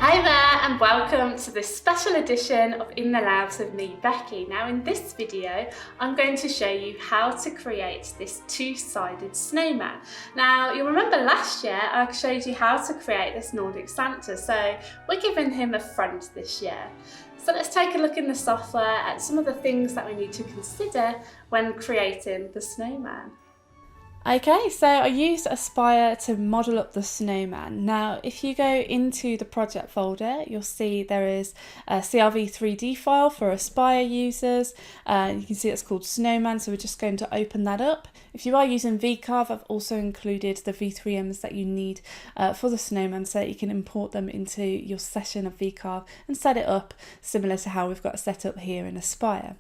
Hi there and welcome to this special edition of In the Labs with me, Becky. Now in this video, I'm going to show you how to create this two-sided snowman. Now you'll remember last year I showed you how to create this Nordic Santa, so we're giving him a front this year. So let's take a look in the software at some of the things that we need to consider when creating the snowman. Okay, so I used Aspire to model up the snowman. Now, if you go into the project folder, you'll see there is a CRV 3D file for Aspire users. You can see it's called Snowman, so we're just going to open that up. If you are using VCarve, I've also included the V3Ms that you need for the snowman so that you can import them into your session of VCarve and set it up similar to how we've got it set up here in Aspire.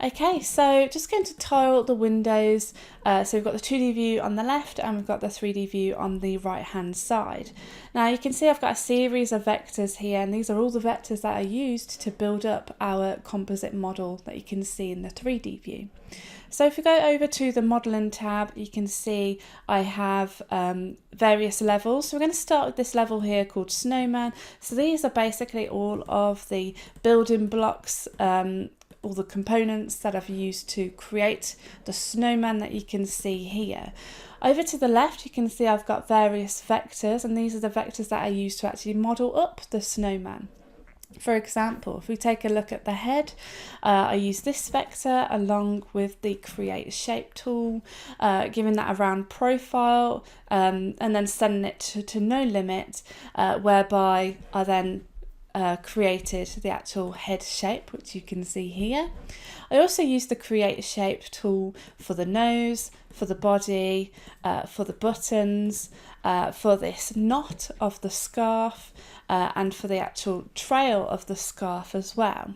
Okay, so just going to tile the windows. So we've got the 2D view on the left and we've got the 3D view on the right hand side. Now you can see I've got a series of vectors here, and these are all the vectors that are used to build up our composite model that you can see in the 3D view. So if we go over to the modelling tab, you can see I have various levels. So we're going to start with this level here called Snowman. So these are basically all of the building blocks, all the components that I've used to create the snowman that you can see here. Over to the left, you can see I've got various vectors, and these are the vectors that I use to actually model up the snowman. For example, if we take a look at the head, I use this vector along with the create shape tool, giving that a round profile, and then sending it to no limit, whereby I then created the actual head shape, which you can see here. I also used the create shape tool for the nose, for the body, for the buttons, for this knot of the scarf, and for the actual trail of the scarf as well.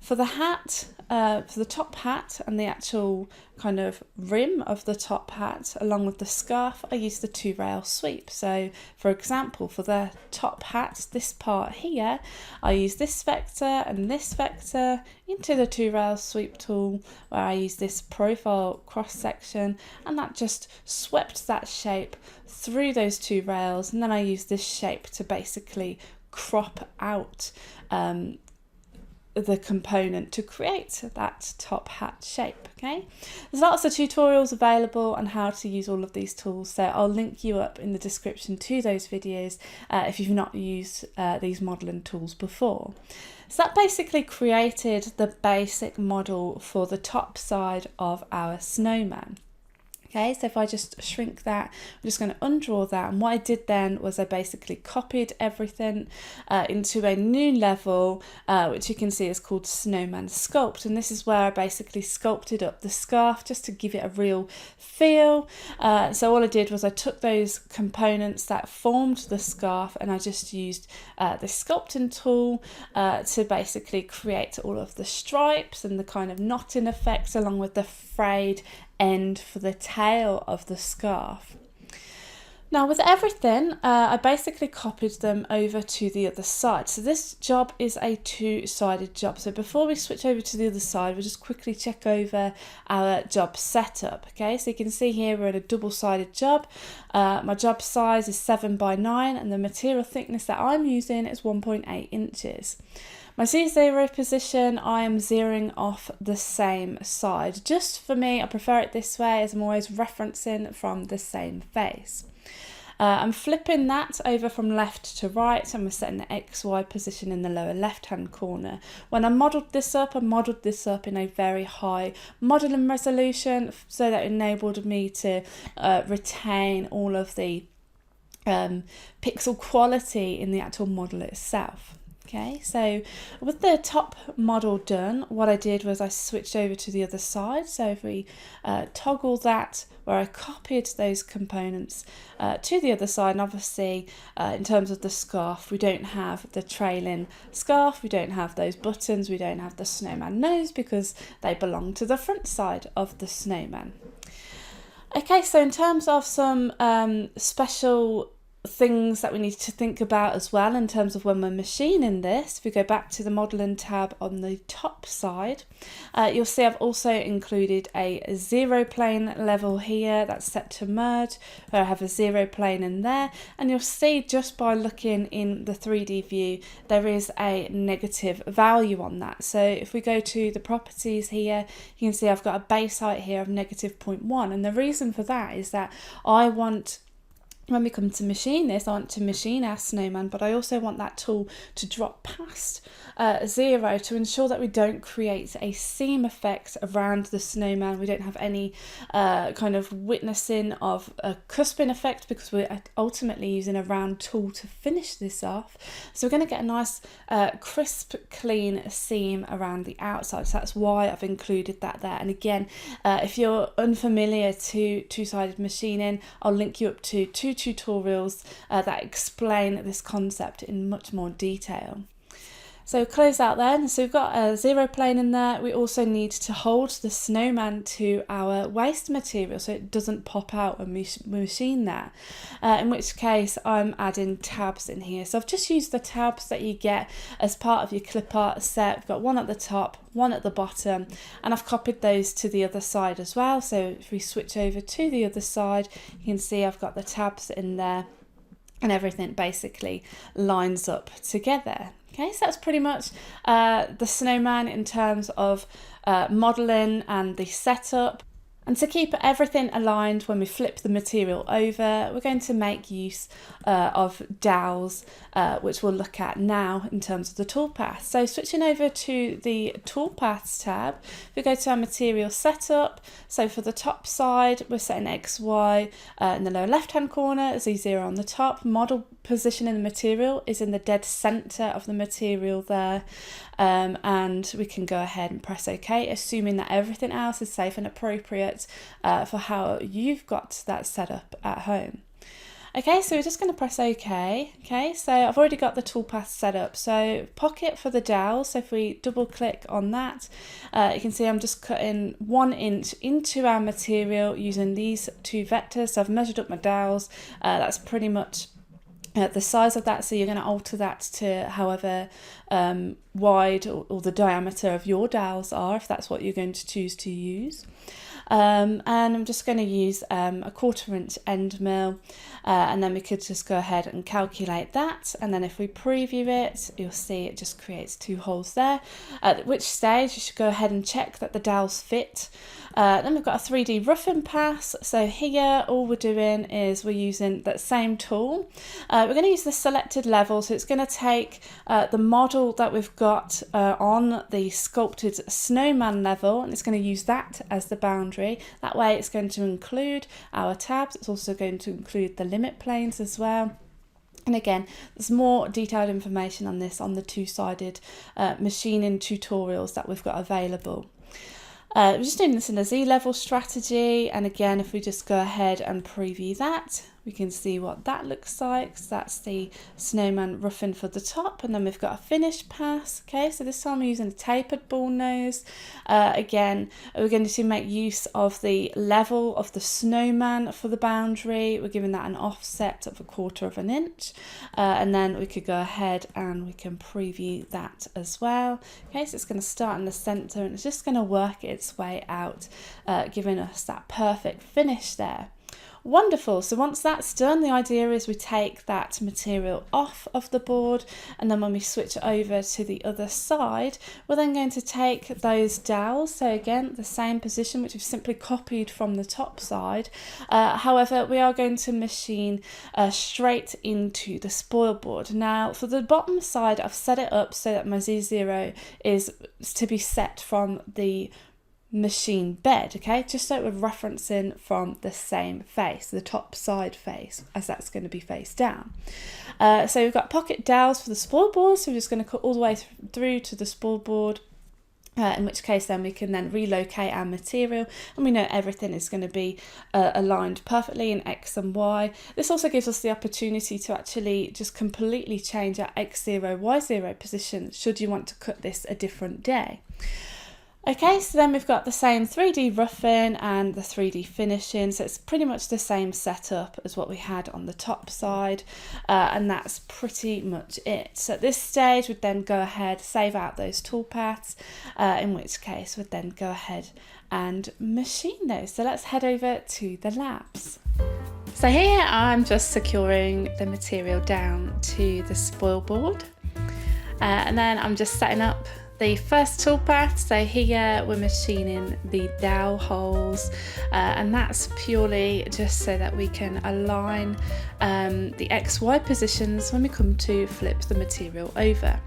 For the hat, for the top hat and the actual kind of rim of the top hat along with the scarf, I use the 2-rail sweep. So for example, for the top hat, this part here, I use this vector and this vector into the 2-rail sweep tool, where I use this profile cross section, and that just swept that shape through those 2 rails, and then I use this shape to basically crop out the component to create that top hat shape. Okay, there's lots of tutorials available on how to use all of these tools, so I'll link you up in the description to those videos if you've not used these modelling tools before. So that basically created the basic model for the top side of our snowman. Okay, so if I just shrink that, I'm just going to undraw that, and what I did then was I basically copied everything into a new level, which you can see is called Snowman Sculpt, and this is where I basically sculpted up the scarf just to give it a real feel. So all I did was I took those components that formed the scarf, and I just used the sculpting tool to basically create all of the stripes and the kind of knotting effects along with the frayed end for the tail of the scarf. Now with everything, I basically copied them over to the other side. So this job is a two-sided job. So before we switch over to the other side, we'll just quickly check over our job setup. Okay, so you can see here we're in a double-sided job. My job size is 7 by 9, and the material thickness that I'm using is 1.8 inches. My Z0 position, I am zeroing off the same side. Just for me, I prefer it this way, as I'm always referencing from the same face. I'm flipping that over from left to right, and we're setting the XY position in the lower left hand corner. When I modelled this up, in a very high modelling resolution, so that enabled me to retain all of the pixel quality in the actual model itself. Okay, so with the top model done, what I did was I switched over to the other side. So if we toggle that, where I copied those components to the other side, and obviously in terms of the scarf, we don't have the trailing scarf, we don't have those buttons, we don't have the snowman nose, because they belong to the front side of the snowman. Okay, so in terms of some special things that we need to think about as well in terms of when we're machining this. If we go back to the modelling tab on the top side, you'll see I've also included a 0 plane level here that's set to merge, where I have a 0 plane in there, and you'll see just by looking in the 3D view there is a negative value on that. So if we go to the properties here, you can see I've got a base height here of -0.1, and the reason for that is that I want, when we come to machine this, I want to machine our snowman, but I also want that tool to drop past 0 to ensure that we don't create a seam effect around the snowman. We don't have any kind of witnessing of a cusping effect, because we're ultimately using a round tool to finish this off. So we're going to get a nice crisp, clean seam around the outside. So that's why I've included that there. And again, if you're unfamiliar to two-sided machining, I'll link you up to 2 tutorials that explain this concept in much more detail. So close out then. So we've got a 0 plane in there. We also need to hold the snowman to our waste material so it doesn't pop out when we machine that. In which case I'm adding tabs in here. So I've just used the tabs that you get as part of your clip art set. We've got one at the top, one at the bottom, and I've copied those to the other side as well. So if we switch over to the other side, you can see I've got the tabs in there, and everything basically lines up together. Okay, so that's pretty much the snowman in terms of modelling and the setup. And to keep everything aligned when we flip the material over, we're going to make use of dowels, which we'll look at now in terms of the toolpath. So switching over to the toolpaths tab, we go to our material setup. So for the top side, we're setting X, Y in the lower left hand corner, Z0 on the top. Model position in the material is in the dead center of the material there. And we can go ahead and press OK, assuming that everything else is safe and appropriate for how you've got that set up at home. Okay, so we're just going to press OK. Okay, so I've already got the toolpath set up. So pocket for the dowel. So if we double click on that, you can see I'm just cutting 1 inch into our material using these 2 vectors. So I've measured up my dowels. That's pretty much the size of that, so you're going to alter that to however wide or the diameter of your dowels are, if that's what you're going to choose to use. And I'm just going to use a 1/4 inch end mill, and then we could just go ahead and calculate that, and then if we preview it, you'll see it just creates 2 holes there, at which stage you should go ahead and check that the dowels fit. Then we've got a 3D roughing pass. So here all we're doing is we're using that same tool. We're going to use the selected level, so it's going to take the model that we've got on the sculpted snowman level, and it's going to use that as the boundary. That way it's going to include our tabs. It's also going to include the limit planes as well. And again, there's more detailed information on this on the two-sided machining tutorials that we've got available. We're just doing this in a Z-level strategy, and again, if we just go ahead and preview that, we can see what that looks like. So that's the snowman roughing for the top, and then we've got a finish pass. Okay, so this time we're using a tapered ball nose. Again, we're going to make use of the level of the snowman for the boundary. We're giving that an offset of 1/4 inch, and then we could go ahead and we can preview that as well. Okay, so it's going to start in the center, and it's just going to work its way out, giving us that perfect finish there. Wonderful. So once that's done, the idea is we take that material off of the board, and then when we switch over to the other side, we're then going to take those dowels. So again, the same position, which we've simply copied from the top side. However, we are going to machine straight into the spoil board. Now, for the bottom side, I've set it up so that my Z0 is to be set from the machine bed, okay, just so we're referencing from the same face, the top side face, as that's going to be face down. So we've got pocket dowels for the spoil board, so we're just going to cut all the way through to the spoil board, in which case then we can then relocate our material, and we know everything is going to be aligned perfectly in X and Y. This also gives us the opportunity to actually just completely change our X0, Y0 position should you want to cut this a different day. Okay, so then we've got the same 3D roughing and the 3D finishing, so it's pretty much the same setup as what we had on the top side, and that's pretty much it. So at this stage we'd then go ahead, save out those toolpaths, in which case we'd then go ahead and machine those. So let's head over to the labs. So here I'm just securing the material down to the spoil board, and then I'm just setting up the first toolpath. So here we're machining the dowel holes, and that's purely just so that we can align the XY positions when we come to flip the material over.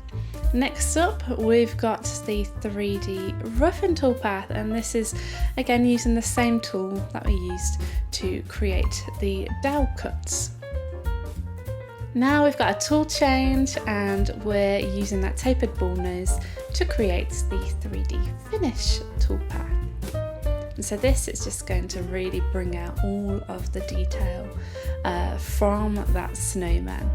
Next up we've got the 3D roughing toolpath, and this is again using the same tool that we used to create the dowel cuts. Now we've got a tool change and we're using that tapered ball nose to create the 3D finish toolpath. And so this is just going to really bring out all of the detail from that snowman.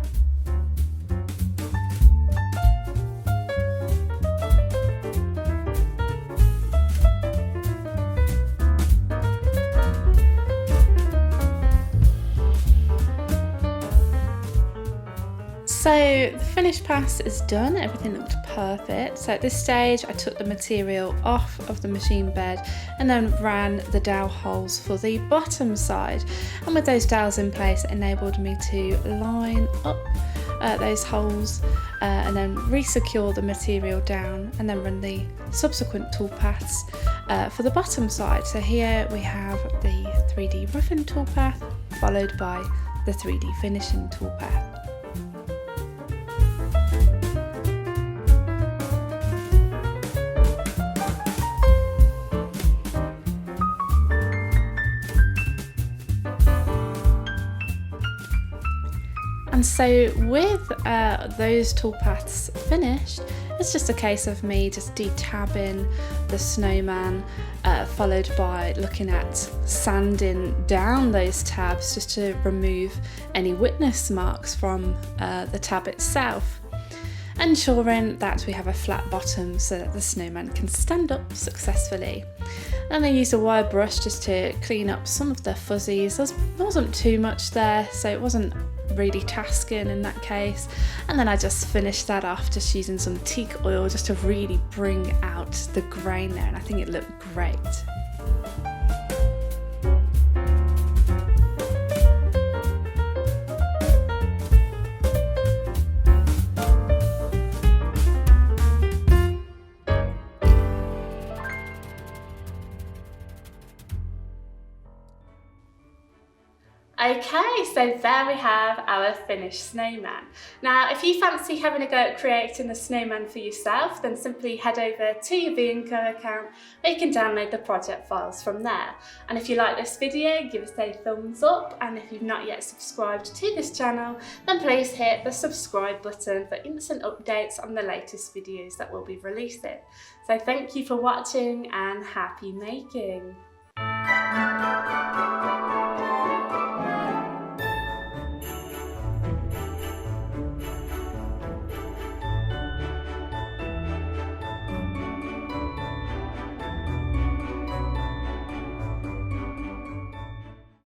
So the finish pass is done, everything looked perfect. So at this stage I took the material off of the machine bed and then ran the dowel holes for the bottom side. And with those dowels in place, it enabled me to line up those holes and then re-secure the material down and then run the subsequent toolpaths for the bottom side. So here we have the 3D roughing toolpath followed by the 3D finishing toolpath. And so with those toolpaths finished, it's just a case of me just detabbing the snowman, followed by looking at sanding down those tabs just to remove any witness marks from the tab itself, ensuring that we have a flat bottom so that the snowman can stand up successfully. And I used a wire brush just to clean up some of the fuzzies. There wasn't too much there, so it wasn't really tasking in that case. And then I just finished that off just using some teak oil just to really bring out the grain there, and I think it looked great. Okay, so there we have our finished snowman. Now, if you fancy having a go at creating a snowman for yourself, then simply head over to your VCarve account where you can download the project files from there. And if you like this video, give us a thumbs up, and if you've not yet subscribed to this channel, then please hit the subscribe button for instant updates on the latest videos that we'll be releasing. So thank you for watching and happy making!